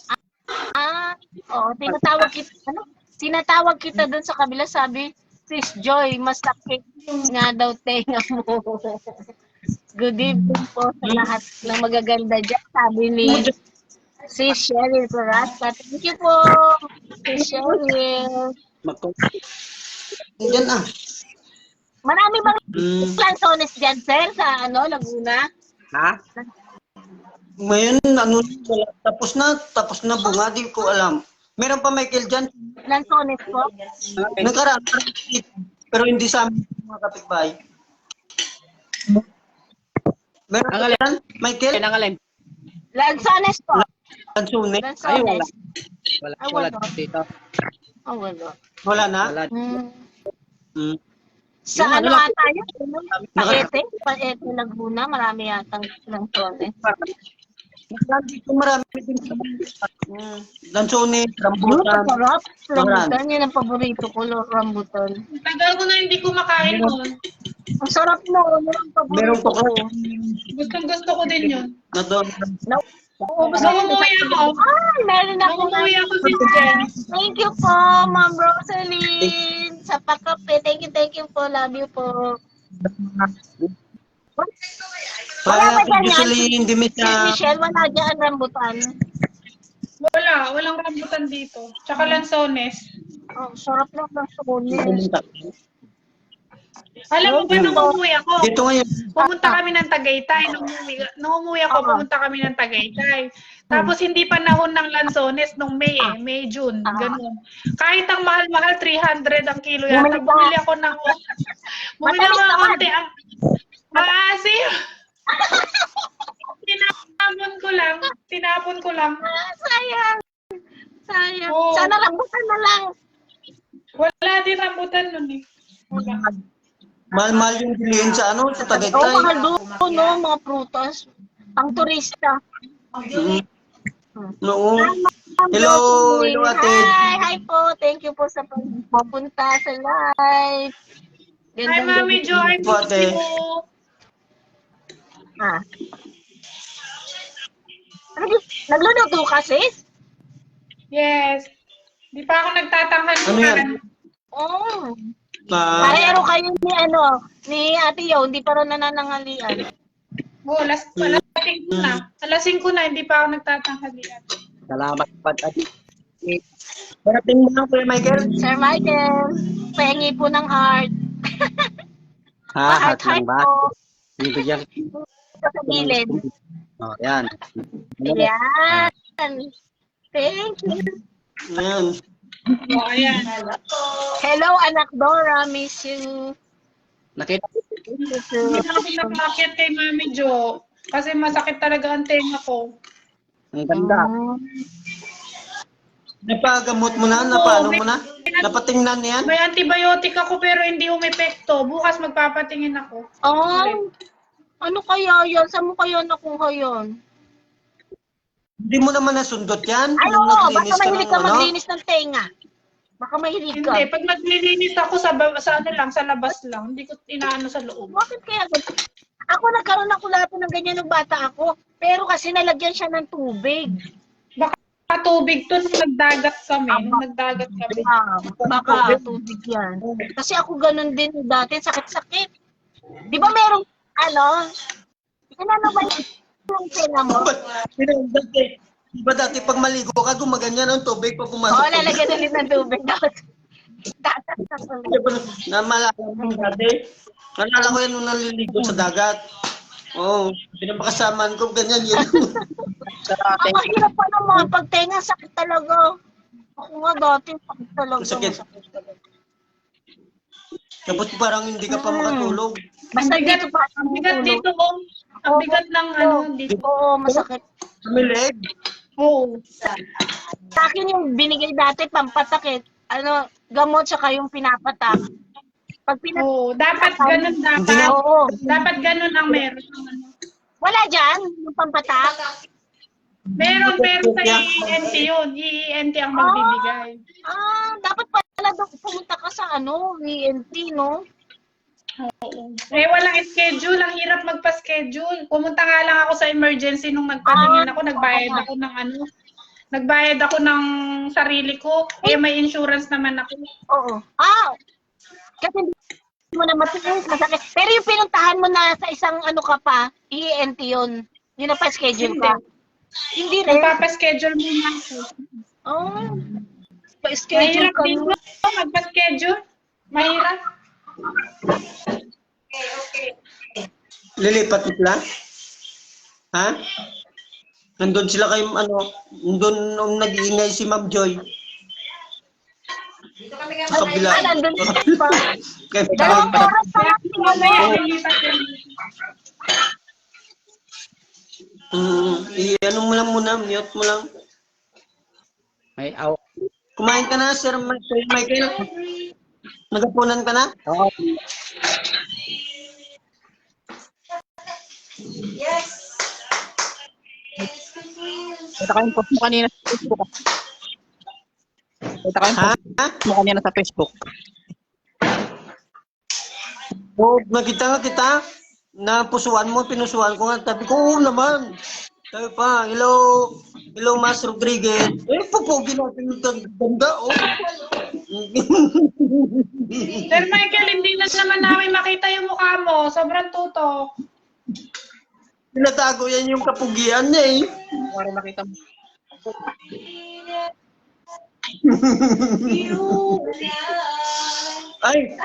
Oo, tinatawag kita, tinatawag kita doon sa kabila, sabi, Sis Joy, mas sakit nga daw tenga mo. Good evening po sa lahat ng magaganda dyan, sabi ni Sis Cheryl Perasta. Thank you po, Sis Cheryl. Diyan ah. Marami bang Mm. plantones dyan, sir, sa Laguna? Ha? Ngayon, ano, wala. Tapos na bunga, di ko alam. Meron pa Michael dyan. Plantones po? Nagkaraan. Pero hindi sa amin mga kapitbahay. Meron pa dyan, Michael? Kailan alin? Lanzones po. Lansune. Ay, wala. Lanzones. Wala, Ay, wala wala. dito. Oh, wala. Wala na? Wala. Mm. Sa Yung ano ano lang- ata yun? Paete, Laguna, marami yatang lanzones. Marami din sa Lansune, rambutan. Sarap. Rambutan, yun ang paborito ko, rambutan. Tagal ko na hindi kumakain nun. Ang sarap no, yun ang Meron paborito pa ko. Gusto ko din yun. na doon. Ubus So, umuwi ako. Ay, meron ako. Umuwi ako si Jen. Thank you po, Ma'am Rosaline. Sa pakape. Thank you po. Love you po. Kaya ba dyan usually hindi may Si Michelle, wala dyan rambutan. Walang rambutan dito. Tsaka lanzones. Oh, sarap lang ng sukunin. Alam mo ba nung umuwi ako? Dito ngayon. Pumunta kami ng Tagaytay. Nung umuwi ako, pumunta kami ng Tagaytay. Tapos hindi panahon ng lanzones nung May May, June, ganun. Kahit ang mahal-mahal, 300 ang kilo yata. Bumili ako ng konti. Maasim! Tinapon ko lang. Sayang. Sayang. Oo. Sana rambutan na lang. Wala din rambutan nun eh. Mahal-mahal yung bilihin sa ano, sa Oo, Tagaytay. mga doon, no, mga prutas. Pang turista. Oo. Hello, hello ate. Hi po. Thank you po sa pagpupunta sa live. Hi, Mami Jo. I Po, miss ate. you. Ah. Nagluluto ka, sis? Yes. Di pa ako nagtatanghal Ano yan? Oo. Ah, Parero kayo ni Ate Yo, hindi pa rin nananangalian. Oo, alas 5 na. Alas 5 na, hindi pa ako nagtatanghalian. Salamat pa. parating mo lang Kuya Michael. Sir Michael, pahingi po ng heart. Ha? Hat Heart lang ba? po. Dito dyan. Sa gilid. Oh, yan. Yan. Thank you. Ayan. Oo, ayan. Hello, anak Dora. Miss you. Nakita. Hindi na ako nakakit kay Mami Jo. Kasi masakit talaga ang tenga ko. Ang ganda. Napagamot mo na? Napaano mo na? Napatingnan yan? May antibiotic ako pero hindi umepekto. Bukas magpapatingin ako. Oh, ano kaya yan? Saan mo kaya nakuha yan? Hindi mo naman nasundot yan? Ay, Nung oo. naglinis Baka mahilig ka ng ano? maglinis ng tenga. Baka mahilig ka. Hindi, pag naglilinis ako sa ano lang, sa labas lang. Hindi ko inaano sa loob. Bakit kaya ganun? Ako nagkaroon ako lahat ng ganyan nung bata ako. Pero kasi nalagyan siya ng tubig. Baka tubig to nung nagdagat kami. Baka tubig yan. Kasi ako ganun din dati, sakit-sakit. Di ba merong ano? Inano ba yung tenga mo? Di ba dati pag maligo ka, gumaganyan ang tubig pag pumasok? Oo, lalagyan ulit ng tubig. Naalala ko dati. Naalala ko yan nung naliligo sa dagat. Oo, pinapakasamaan ko, ganyan yun. Ang mahirap pa ng mga pagtenga, sakit talaga. Ako nga dati, sakit talaga. Sakit. Masakit talaga. Tapos parang hindi ka pa makatulog. Basta dito pa. Ang bigat dito, oh. Ang bigat ng ano, dito. Oo, masakit. Kamilig. Oo. Sa akin yung binigay dati, pampatakit. Ano, gamot saka yung pinapatak. Pag Oo, dapat ganun dapat. Oo. Dapat ganun ang meron. Wala dyan, yung pampatak. Meron sa ENT yun. ENT ang magbibigay. Dapat pala pumunta ka sa ENT, no? Oo. Eh, walang schedule. Ang hirap magpa-schedule. Pumunta nga lang ako sa emergency nung nagpatingin ako. Nagbayad ako ng sarili ko. Eh, may insurance naman ako. Oo. Kasi hindi mo na masakit. Pero yung pinuntahan mo na sa isang ka pa, ENT yun. Yun na pa-schedule ka. Hindi rin. Magpapaschedule muna ako. Pa-schedule Mahirap ka. dito. Magpa-schedule. Mahirap. Lilipat sila? Ha? Nandun sila kayo, nandun nung nag-iingay si Ma'am Joy. Sa kabila. Nandun pa. Kaya Dalawang oras pa lang. Mamaya, lilipat yun. i-ano mo lang muna, mute mo lang. May aw. Kumain ka na, Sir Michael? Nagapunan ka na? Oo. Kita ko yung post mo kanina sa Facebook. Kita ko yung Ha? post mo kanina sa Facebook. Oo, nakita nga kita. Napusuan mo, pinusuan ko nga. Sabi ko, oo naman. Sabi pa, hello Mas Rodriguez. Eh, pupugi natin yung ganda, oh. Sir Michael, hindi na naman namin makita yung mukha mo. Sobrang tutok. Tinatago yan yung kapugian niya, eh. Para makita mo. Ay,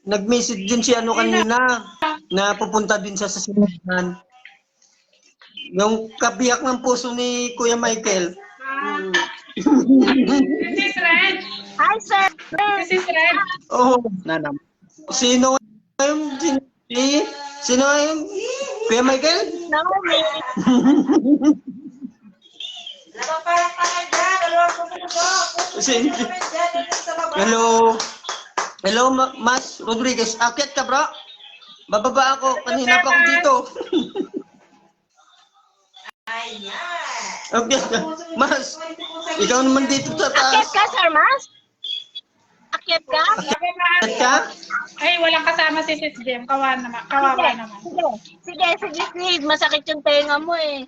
nag-message din si kanina, na pupunta din sa sasinihan. Yung kabiyak ng puso ni Kuya Michael. This is Red. Hi, sir. This is Red. Oh, Nanam. sino yung, sino yung, Kuya Michael? Naomi. Hello, Mas Rodriguez. Akyat ka, bro? Bababa ako. Kanina pa ako dito. Akyat ka. Mas, ikaw naman dito sa Akyat taas. ka, Sir Mas? Akyat ka? Akyat ka? Ay, walang kasama si Sis Jem. Kawawa naman. Sige. Masakit yung tenga mo eh.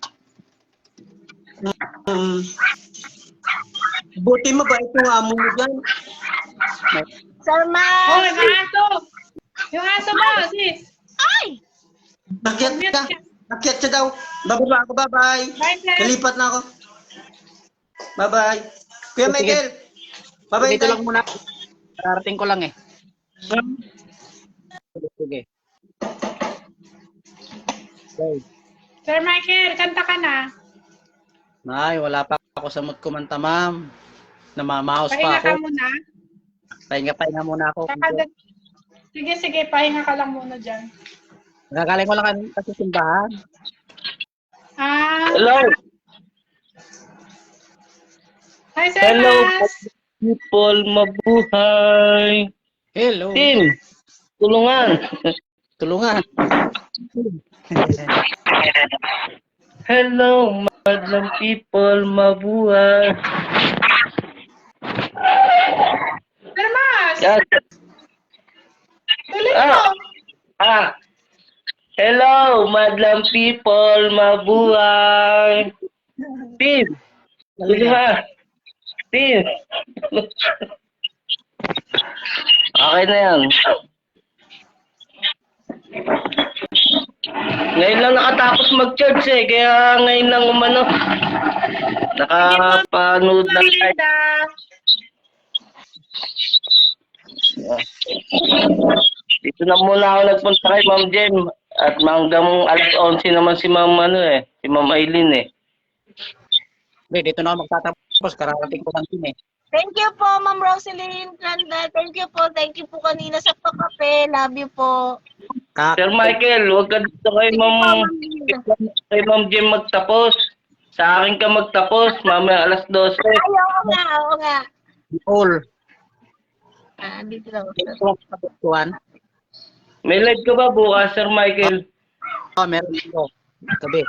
Buti mabait yung amo mo dyan. Sir Mas! Oh, yung aso! Yung aso mo, sis! Ay! Akyat ka. Akyat ka daw. Bababa ako. Bye-bye. Bye, sir! Kalipat na ako. Bye-bye. Kuya Sige. Michael. Bye-bye. Dito lang muna. Kararating ko lang eh. Sige. Okay. Sir Michael, kanta ka na. Ay, wala pa ako sa mood kumanta, ma'am. Namamaos Pahinga pa ka ako. muna. Pahinga muna ako. Sige, pahinga ka lang muna dyan. Nagagaling ko lang kasi simbahan. Hello. Hi, Sir Hello, Mas! people, mabuhay. Hello. Team, tulungan. Tulungan. Hello, madlang people, mabuhay. Sir Mas! Yes. Tuloy mo! Hello, madlang people, mabuhay. Team, tulungan. Team. Okay na yan. Ngayon lang nakatapos mag-charge eh, kaya ngayon lang umano. Nakapanood ng live. Linda. Dito na muna ako nagpunta kay Ma'am Jem. At hanggang alas 11 naman si Ma'am si Ma'am Aileen eh. Dito na ako magtatapos. Kararating ko lang din eh. Thank you po, Ma'am Rosaline Randa. Thank you po. Thank you po kanina sa pakape. Love you po. Sir Michael, huwag ka dito kay Ma'am Jem magtapos. Sa akin ka magtapos, mamaya alas 12. Ay, oo nga. All. Dito lang. Tuwan. May live ka ba bukas, Sir Michael? Meron ko. Gabi.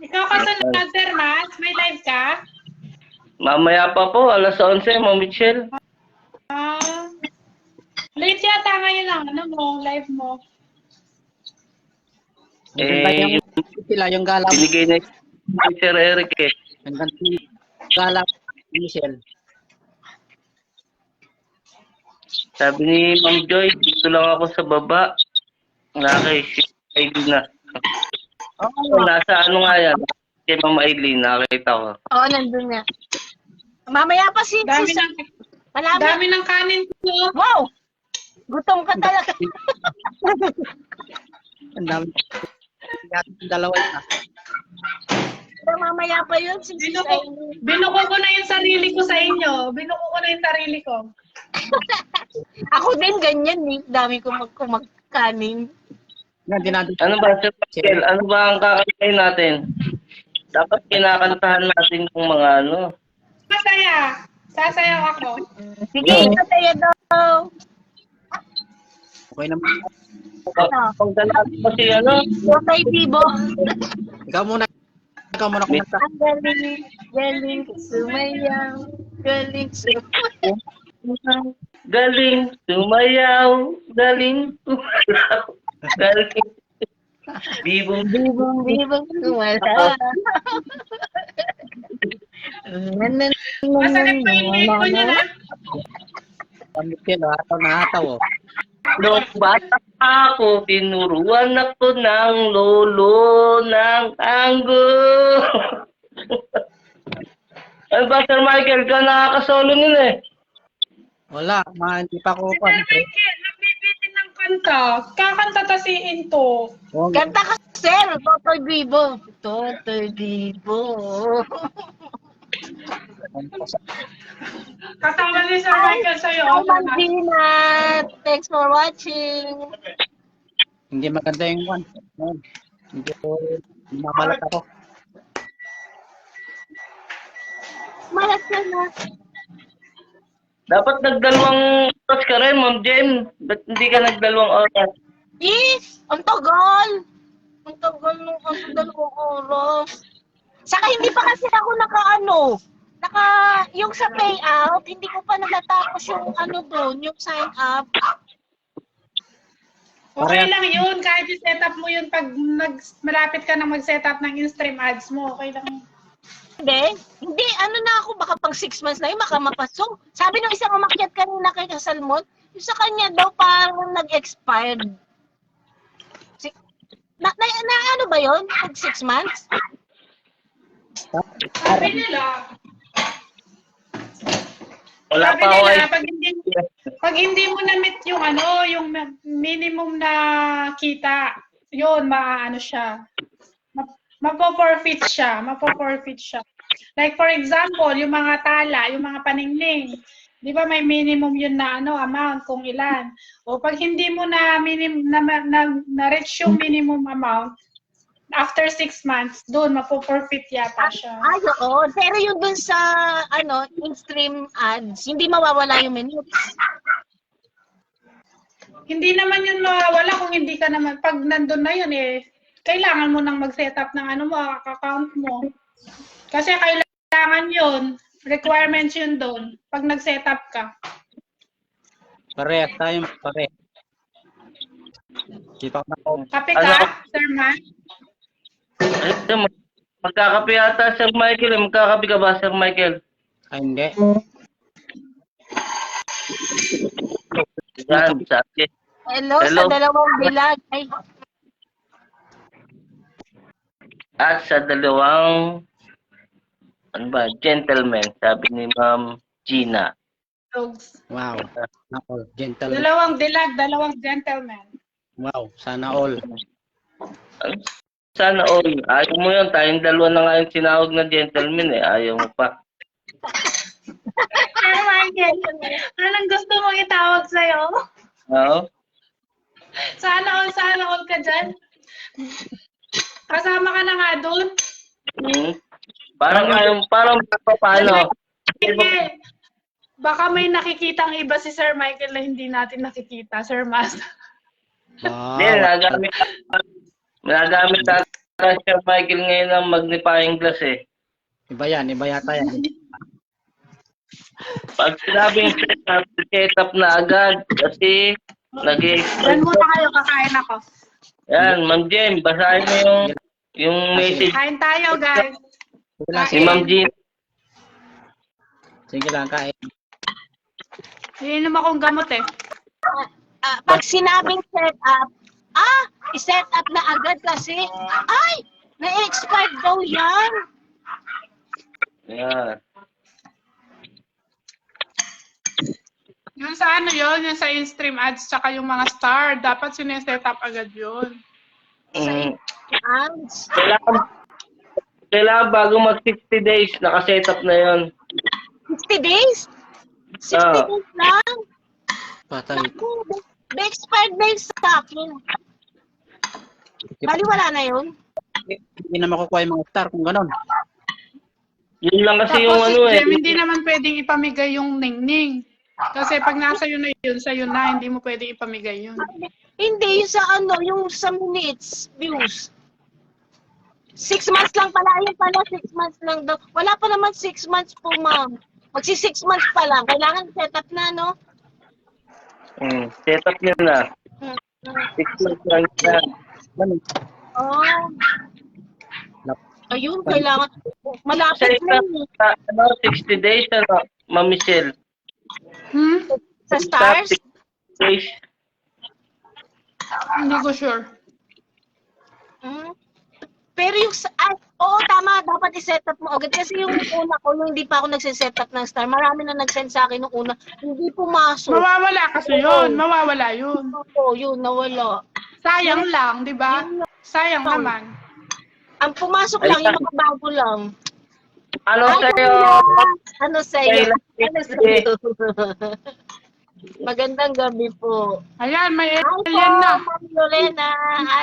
Ikaw kasunod, Sir Mas. May live ka? Mamaya pa po, alas 11, Ma'am Michelle. Late yata ngayon ang live mo. Eh, Yung gala. binigay na ni Sir Eric eh. Hanggang gala. Michelle. Sabi ni Ma'am Joy, dito lang ako sa baba. Okay, si Aileen na. Nasa ano nga yan? Kay Ma'am Aileen, nakakita ko. Oo, nandun nga. Mamaya pa si Dami Sis. ng, Malami. dami ng kanin ko. Wow! Gutom ka talaga. Ang dami. Dalawa na. Pero mamaya pa yun. Si Sis Binuko ko na yung sarili ko sa inyo. Binuko ko na yung sarili ko. Ako din ganyan eh. Dami ko magkanin. Ano ba, Sir Michael? Ano ba ang kakantay natin? Dapat kinakantahan natin yung mga ano. Masaya. Sasayaw ako. Sige, masaya daw. Okay naman. Pagdala ko si ano? Okay, Bibo. Ikaw muna kumanta. Ang galing sumayaw. Galing sumayaw. Galing sumayaw. Galing sumayaw. Galing. Bibong Bibong sumayaw. Masakit pa yung leg ko niya na. Michelle, hataw. Nung bata ako, tinuruan ako ng lolo ng tango. Ano ba, Sir Michael? Ka nakakasolo nun eh. Wala, hindi pa ako pa. Nagbibitin ng kanta. Kakanta tasiin to. Kanta ka, sir. Totoy Bibo. Totoy Bibo. Kasama ni Sir Michael sa'yo. Hi, Magdina. Thanks for watching. Hindi maganda yung one. Hindi ko makalat ako. Malas ka na. Dapat nagdalawang oras ka rin, Ma'am Jem. Ba't hindi ka nagdalawang oras? Yes! Ang tagal! Ang tagal nung dalawang oras. Saka hindi pa kasi ako yung sa payout, hindi ko pa natatapos yung doon, yung sign up. Okay lang yun. Kahit i-set up mo yun pag malapit ka na mag-set up ng in-stream ads mo. Okay lang. Hindi, na ako, baka pang 6 months na yun, baka mapasok. Sabi ng isang umakyat kanina kay Kasalmon, yung sa kanya daw parang nag-expired. Ano ba yun? Pag 6 months? Sabi nila, Wala pa ako eh. pag hindi mo na-meet yung yung minimum na kita, yun, siya. Mapo-forfeit siya. Like for example, yung mga tala, yung mga paningning, di ba may minimum yun na amount kung ilan. O pag hindi mo na na-reach yung minimum amount, after 6 months, doon mapo-forfeit yata siya. Ay, oo. Pero yung dun sa in-stream ads, hindi mawawala yung minutes. Hindi naman yun mawawala kung hindi ka naman, pag nandun na yun kailangan mo nang mag-set up ng account mo. Kasi kailangan yun, requirements yun doon, pag nag-set up ka. Pare. Kita ko na ako. Kape ka, Sir Man? Magkakape yata, Sir Michael. Magkakape ka ba, Sir Michael? Ay, hindi. Yan, sabi. Hello sa dalawang bilag. Ay, at sa dalawang gentleman, sabi ni Ma'am Gina. Dogs. Wow. Sana all. Gentleman. Dalawang dilag, dalawang gentleman. Wow. Sana all. Sana all. Ayaw mo yun. Tayong dalawa na nga yung sinawag na gentleman eh. Ayaw mo pa. Pero Michael, anong gusto mong itawag sa'yo? Oo? Sana all ka dyan. Kasama ka na nga doon. Parang paano? Sige. Baka may nakikitang iba si Sir Michael na hindi natin nakikita, Sir Mas. Wow. Hindi, nagamit natin Sir Michael ngayon ng magnifying glass eh. Iba yata yan. Pag sinabing set up na agad kasi Yan muna kayo, kakain ako. Yan, Ma'am Jem, basahin mo yung message Kain tayo, guys. Sige lang, si Ma'am Jem. sige lang, kain. Iinom akong gamot eh. Pag sinabing set up, i-set up na agad kasi, na-expired daw yan. Yan. Yung sa ano yun, yung sa in-stream ads, tsaka yung mga star, dapat sineset up agad yun. Ads. Kailangan bago mag 60 days, naka-setup na yon. 60 days? 60 days lang? Patay. Na-expired na yun sa akin. Bali, wala na yun. Hindi na makukuha yung mga star kung ganon. Yun lang kasi Tapos yung si ano eh. Jem, hindi naman pwedeng ipamigay yung ningning. Kasi pag nasa yun na yun, sa'yo na, hindi mo pwedeng ipamigay yun. Hindi, yung sa ano, yung sa minutes, views. 6 months lang pala, ayun pala, 6 months lang daw. Wala pa naman 6 months po, ma'am. Magsi 6 months pa lang. Kailangan set up na, no? Setup nyo na. 6 months lang na. Oh. Ayun, kailangan. Malapit na yun. 60 days, Ma'am Michelle. Sa stars? 60 days. Hindi ko sure. Pero yung, oo, tama, dapat i-set up mo agad. Kasi yung una ko, nung hindi pa ako nagsiset up ng star, marami na nag-send sa akin nung una, hindi pumasok. Mawawala kasi yun. Mawawala yun. Oo, yun, nawala. Sayang lang, di ba? Sayang naman. Ang pumasok lang, yung mga bago lang. Ano sa'yo? Ano sa'yo? Ano sa'yo? Magandang gabi po. Ayan, may Hi po, alien na. Ma'am Lorena,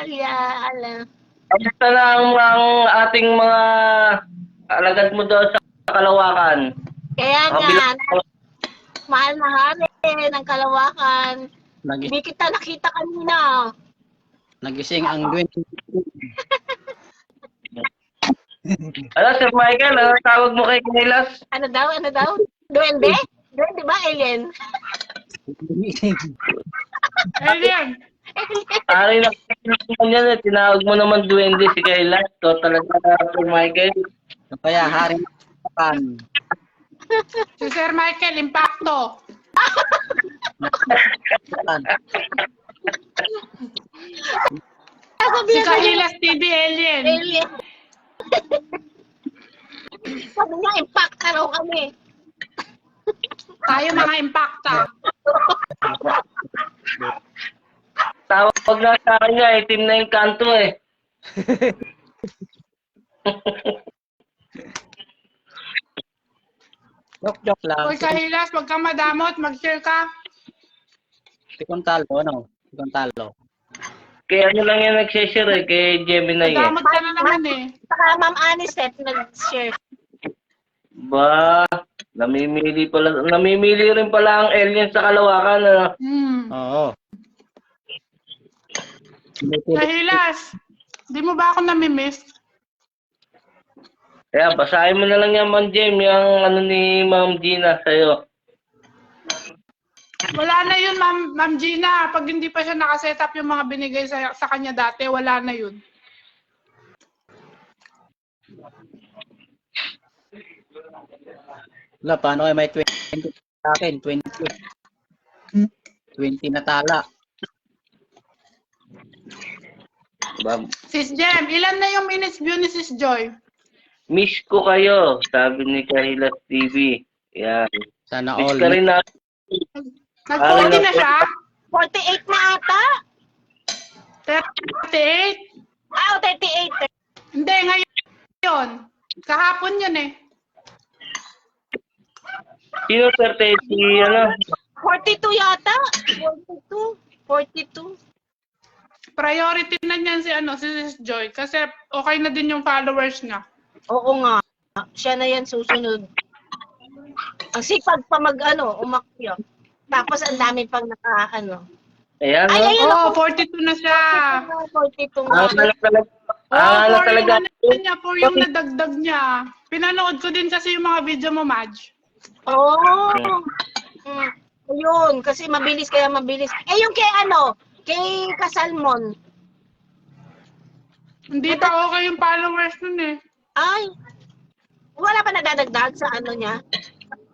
Alia, Alan. Kamusta na ang ating mga alagad mo doon sa Kalawakan? Kaya nga, mahal na hari ng Kalawakan. Hindi kita nakita kanina. Nagising ang 20. Ano, Sir Michael, ano tawag mo kay Kinilas? Ano daw? Duwende? Duwende ba, alien? Alien. Ari na yan eh, tinawag mo naman duwende si Kailas. So talaga Sir Michael. Kaya hari ng Si Sir Michael, impacto. Si Kahilas TV, alien. Alien. Sabi niya, impact na raw kami. Tayo mga impacta. Tawag na sa akin niya, itim na yung kanto eh. Joke lang. Uy, Kahilas, huwag kang madamot. Mag-share ka. Tikon talo, ano? Tikon talo. Kaya ano lang yan nag-share eh, kay Gemini eh. Madamot ka na naman eh. Saka Ma'am Anisette nag-share. Ba, namimili rin pala ang alien sa Kalawakan. Ano? Oo. Kahilas, di mo ba ako namimiss? Kaya basahin mo na lang yan, Ma'am Jem, yung ano ni Ma'am Gina sa'yo. Wala na yun, Ma'am Gina. Pag hindi pa siya nakaset up yung mga binigay sa kanya dati, wala na yun. Wala, paano kayo may 20 sa akin? 20. 20 na tala. Sis Jem, ilan na yung minutes view ni Sis Joy? Miss ko kayo, sabi ni Kahilas TV. Yan. Sana Miss all. ka rin na. Nag-40 na siya? 48 na ata? 38? Ah, 38. Hindi, ngayon. Kahapon yun eh. Sino 30? Si ano? 42 yata? 42. Priority na niyan si Sis Joy kasi okay na din yung followers niya. Oo nga. Siya na yan susunod. Ang sipag pa umakyat. Tapos ang dami pang Ayan, no? Ay, ayun Oo, ako. 42 na siya. 42 Ah, nga. talaga. Oo, for talaga. yung nadagdag niya. Pinanood ko din kasi yung mga video mo, Madge. Oo. Ayun, kasi mabilis kaya mabilis. Eh, yung kay Kasalmon. Hindi pa okay yung followers nun eh. Ay, wala pa nadadagdag sa niya?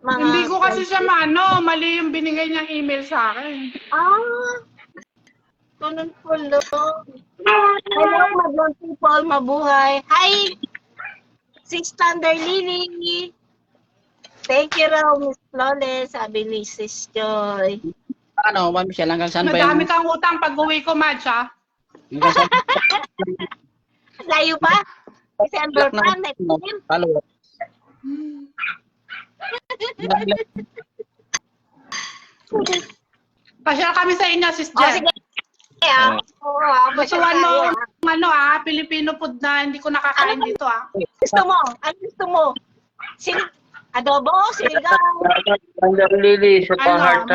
Hindi ko kasi siya mali yung binigay niyang email sa akin. Ganun pala. Hello, madlang people, mabuhay. Hi, Sis Thunder Lily. Thank you raw, Miss Flawless, sabi ni Sis Joy. Ano, Ma'am Michelle, hanggang saan ba yung... Madami kang utang pag uwi ko, Madge, ha? Hanggang saan? Layo pa? December pa, next year. Follow. Pasyal kami sa inyo, Sis Oh, Jen. sige. Oo, Gustuhan mo, Filipino food na hindi ko nakakain dito, Gusto mo? Ano gusto mo? Adobo? Sinigang? Lili sa Ano, pa-heart